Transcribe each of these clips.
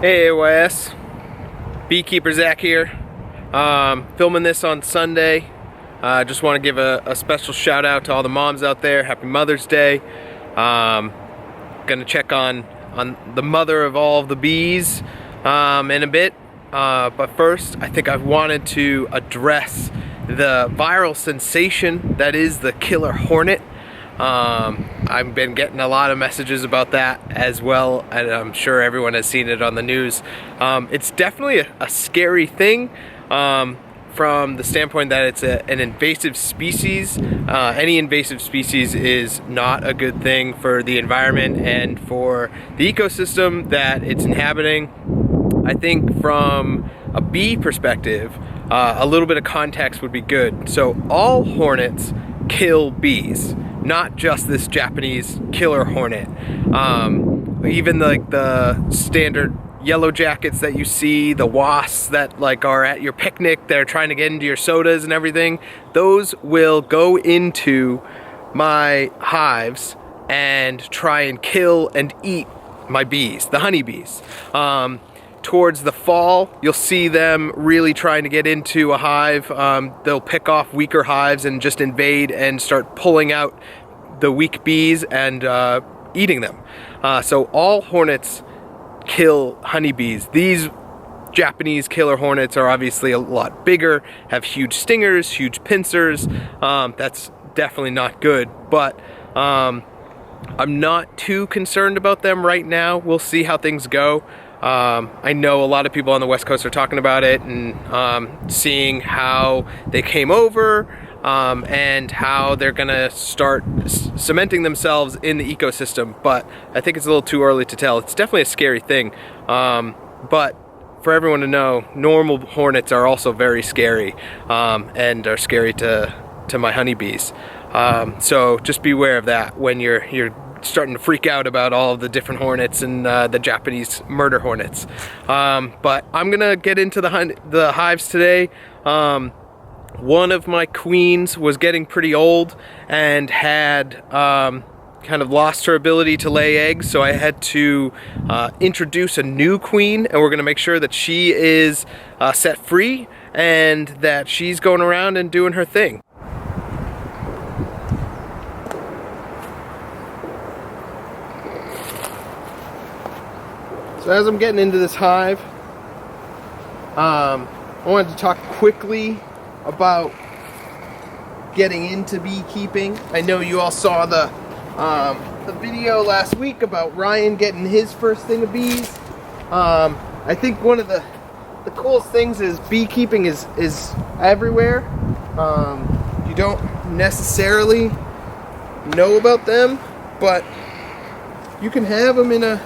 Hey AYS, Beekeeper Zach here. Filming this on Sunday. Just want to give a special shout out to all the moms out there. Happy Mother's Day. Gonna check on the mother of all of the bees in a bit. But first, I think I wanted to address the viral sensation that is the killer hornet. I've been getting a lot of messages about that as well, and I'm sure everyone has seen it on the news. It's definitely a scary thing from the standpoint that it's an invasive species. Any invasive species is not a good thing for the environment and for the ecosystem that it's inhabiting. I think from a bee perspective, a little bit of context would be good. So all hornets kill bees, not just this Japanese killer hornet. Even like the standard yellow jackets that you see, the wasps that like are at your picnic, they're trying to get into your sodas and everything, those will go into my hives and try and kill and eat my bees, the honeybees. Towards the fall, you'll see them really trying to get into a hive. They'll pick off weaker hives and just invade and start pulling out the weak bees and eating them. So all hornets kill honeybees. These Japanese killer hornets are obviously a lot bigger, have huge stingers, huge pincers. That's definitely not good, but I'm not too concerned about them right now. We'll see how things go. I know a lot of people on the West Coast are talking about it and seeing how they came over and how they're gonna start cementing themselves in the ecosystem, but I think it's a little too early to tell. It's definitely a scary thing, but for everyone to know, normal hornets are also very scary and are scary to my honeybees. So just beware of that when you're starting to freak out about all of the different hornets and the Japanese murder hornets. But I'm gonna get into the hives today. One of my queens was getting pretty old and had kind of lost her ability to lay eggs, so I had to introduce a new queen, and we're gonna make sure that she is set free and that she's going around and doing her thing. So as I'm getting into this hive, I wanted to talk quickly about getting into beekeeping. I know you all saw the video last week about Ryan getting his first thing of bees. I think one of the coolest things is beekeeping is everywhere. You don't necessarily know about them, but you can have them in a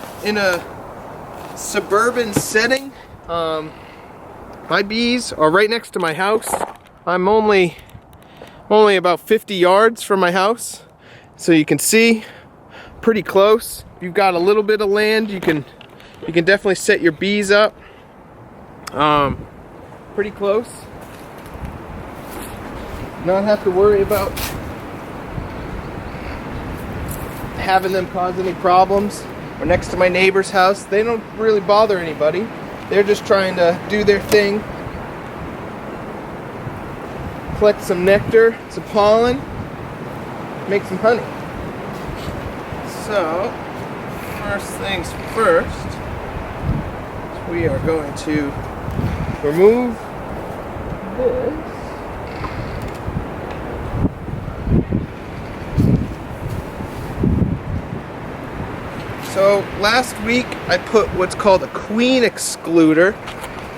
suburban setting. My bees are right next to my house. I'm only about 50 yards from my house, so you can see pretty close. If you've got a little bit of land, you can definitely set your bees up pretty close. Not have to worry about having them cause any problems. We're next to my neighbor's house. They don't really bother anybody. They're just trying to do their thing. Collect some nectar, some pollen, make some honey. So, first things first, we are going to remove this. So last week I put what's called a queen excluder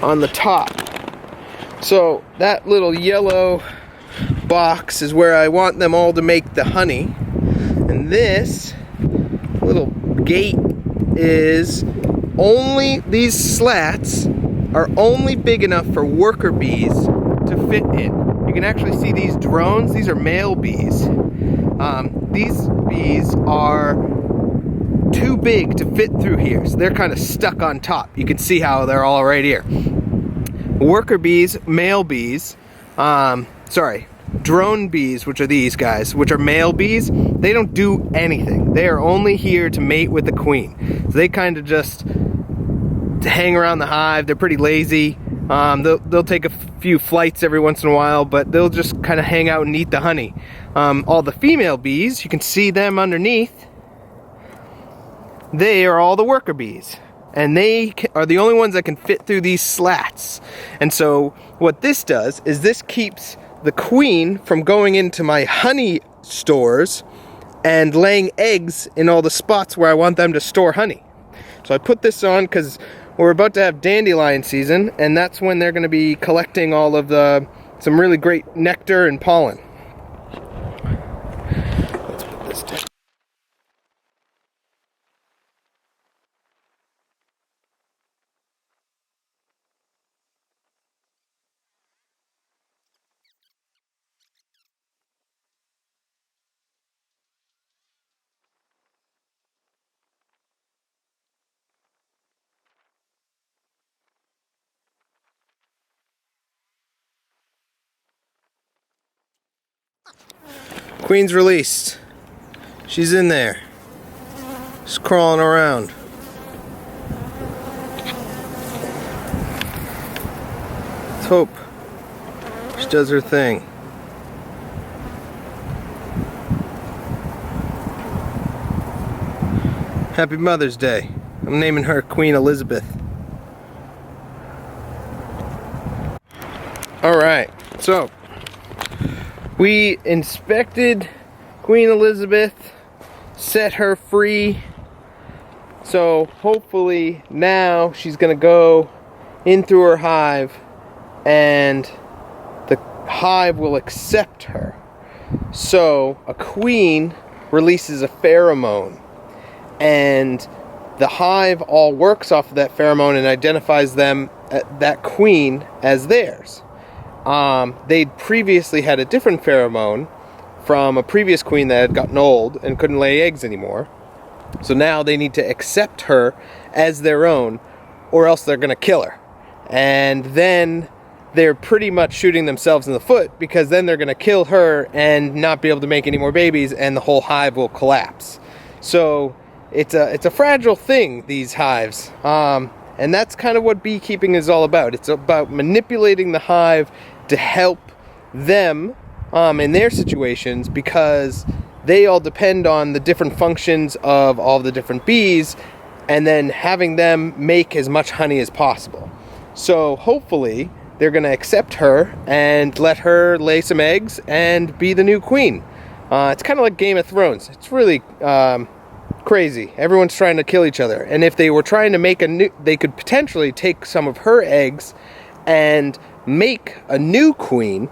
on the top. So that little yellow box is where I want them all to make the honey. And this little gate is only, these slats are only big enough for worker bees to fit in. You can actually see these drones. These are male bees. These bees are too big to fit through here, so they're kind of stuck on top. You can see how they're all right here. Worker bees, male bees, drone bees, which are these guys, which are male bees, they don't do anything. They are only here to mate with the queen. So they kind of just hang around the hive. They're pretty lazy. They'll take a few flights every once in a while, but they'll just kind of hang out and eat the honey. All the female bees, you can see them underneath. They are all the worker bees, and they are the only ones that can fit through these slats. And so what this does is this keeps the queen from going into my honey stores and laying eggs in all the spots where I want them to store honey. So I put this on because we're about to have dandelion season, and that's when they're going to be collecting all of some really great nectar and pollen. Let's put this down. Queen's released. She's in there. She's crawling around. Let's hope she does her thing. Happy Mother's Day. I'm naming her Queen Elizabeth. Alright, so we inspected Queen Elizabeth, set her free, so hopefully now she's going to go in through her hive and the hive will accept her. So a queen releases a pheromone, and the hive all works off of that pheromone and identifies that queen as theirs. They'd previously had a different pheromone from a previous queen that had gotten old and couldn't lay eggs anymore. So now they need to accept her as their own, or else they're going to kill her. And then they're pretty much shooting themselves in the foot, because then they're going to kill her and not be able to make any more babies, and the whole hive will collapse. So it's a fragile thing, these hives. And that's kind of what beekeeping is all about. It's about manipulating the hive to help them in their situations, because they all depend on the different functions of all the different bees, and then having them make as much honey as possible. So hopefully they're going to accept her and let her lay some eggs and be the new queen. It's kind of like Game of Thrones. It's really crazy. Everyone's trying to kill each other, and if they were trying to make they could potentially take some of her eggs and make a new queen,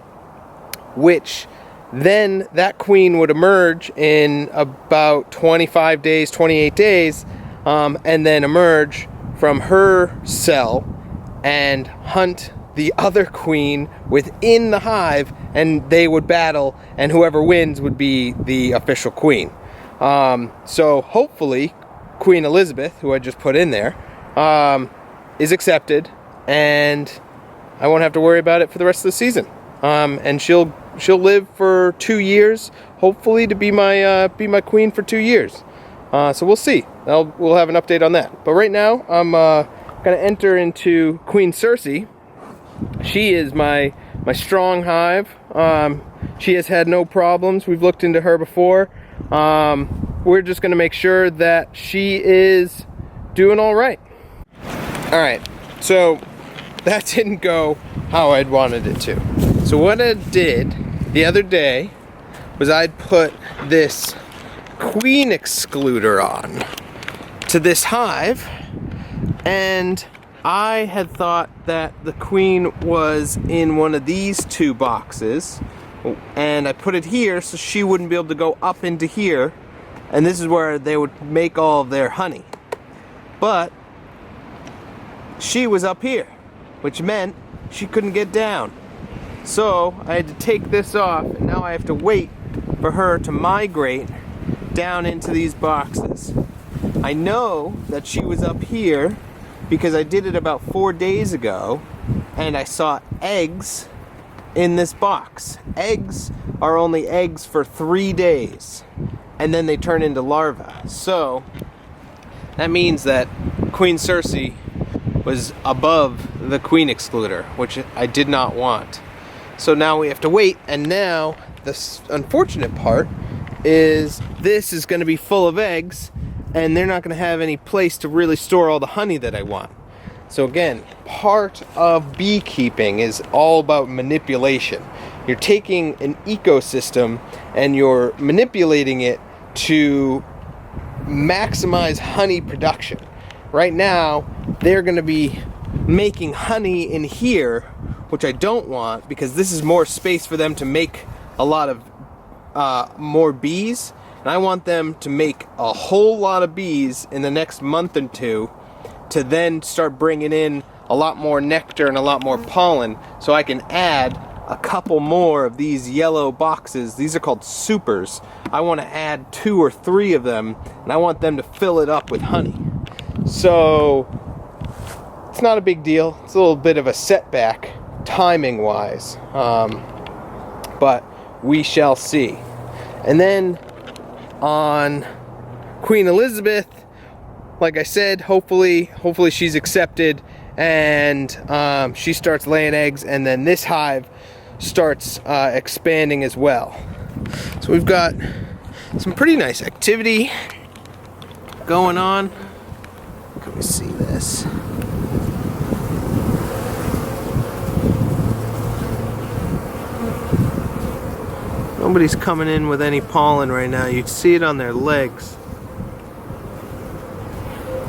which then that queen would emerge in about 25 days, 28 days, and then emerge from her cell and hunt the other queen within the hive, and they would battle, and whoever wins would be the official queen. So hopefully Queen Elizabeth, who I just put in there, is accepted, and I won't have to worry about it for the rest of the season. And she'll live for 2 years, hopefully, to be my queen for 2 years. So we'll see. We'll have an update on that. But right now, I'm gonna enter into Queen Cersei. She is my strong hive. She has had no problems. We've looked into her before. We're just gonna make sure that she is doing all right. All right. So that didn't go how I'd wanted it to. So what I did the other day was I'd put this queen excluder on to this hive, and I had thought that the queen was in one of these two boxes, and I put it here so she wouldn't be able to go up into here, and this is where they would make all of their honey. But she was up here, which meant she couldn't get down. So I had to take this off, and now I have to wait for her to migrate down into these boxes. I know that she was up here because I did it about 4 days ago, and I saw eggs in this box. Eggs are only eggs for 3 days, and then they turn into larvae. So that means that Queen Cersei was above the queen excluder, which I did not want. So now we have to wait, and now the unfortunate part is this is going to be full of eggs, and they're not going to have any place to really store all the honey that I want. So again, part of beekeeping is all about manipulation. You're taking an ecosystem and you're manipulating it to maximize honey production. Right now, they're going to be making honey in here, which I don't want, because this is more space for them to make a lot of more bees. And I want them to make a whole lot of bees in the next month or two to then start bringing in a lot more nectar and a lot more pollen, so I can add a couple more of these yellow boxes. These are called supers. I want to add 2 or 3 of them, and I want them to fill it up with honey. So it's not a big deal. It's a little bit of a setback timing wise, but we shall see. And then on Queen Elizabeth, like I said, hopefully she's accepted, and she starts laying eggs, and then this hive starts expanding as well. So we've got some pretty nice activity going on. Can we see this? Nobody's coming in with any pollen right now. You'd see it on their legs.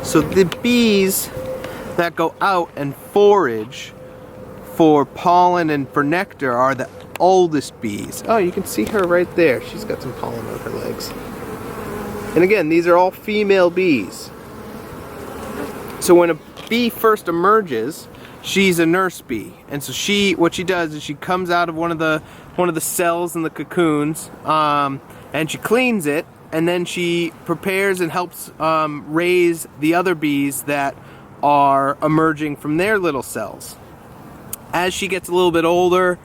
So the bees that go out and forage for pollen and for nectar are the oldest bees. Oh, you can see her right there. She's got some pollen on her legs. And again, these are all female bees. So when a bee first emerges, she's a nurse bee. And so what she does is she comes out of one of the cells in the cocoons, and she cleans it, and then she prepares and helps raise the other bees that are emerging from their little cells. As she gets a little bit older,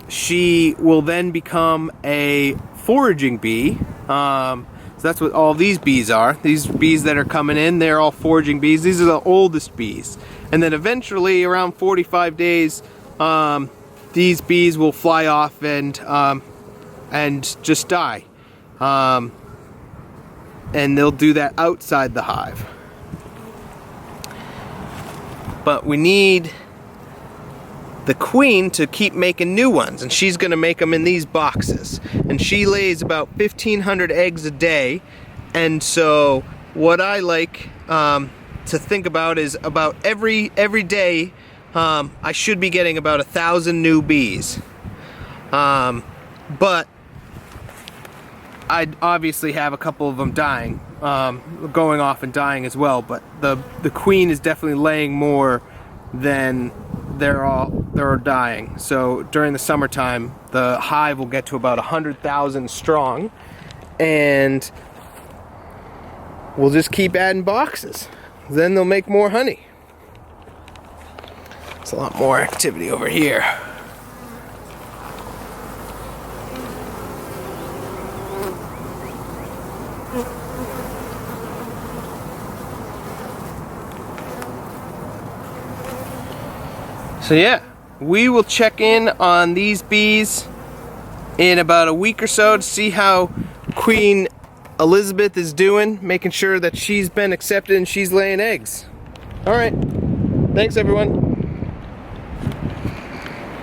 she will then become a foraging bee. So that's what all these bees are. These bees that are coming in, they're all foraging bees. These are the oldest bees. And then eventually, around 45 days, these bees will fly off and just die. And they'll do that outside the hive. But we need the queen to keep making new ones, and she's going to make them in these boxes. And she lays about 1,500 eggs a day. And so what I like to think about is about every day I should be getting about 1,000 new bees. But I'd obviously have a couple of them dying, going off and dying as well. But the queen is definitely laying more than they're dying. So during the summertime, the hive will get to about 100,000 strong, and we'll just keep adding boxes. Then they'll make more honey. There's a lot more activity over here. So yeah, we will check in on these bees in about a week or so to see how Queen Elizabeth is doing, making sure that she's been accepted and she's laying eggs. All right, thanks everyone.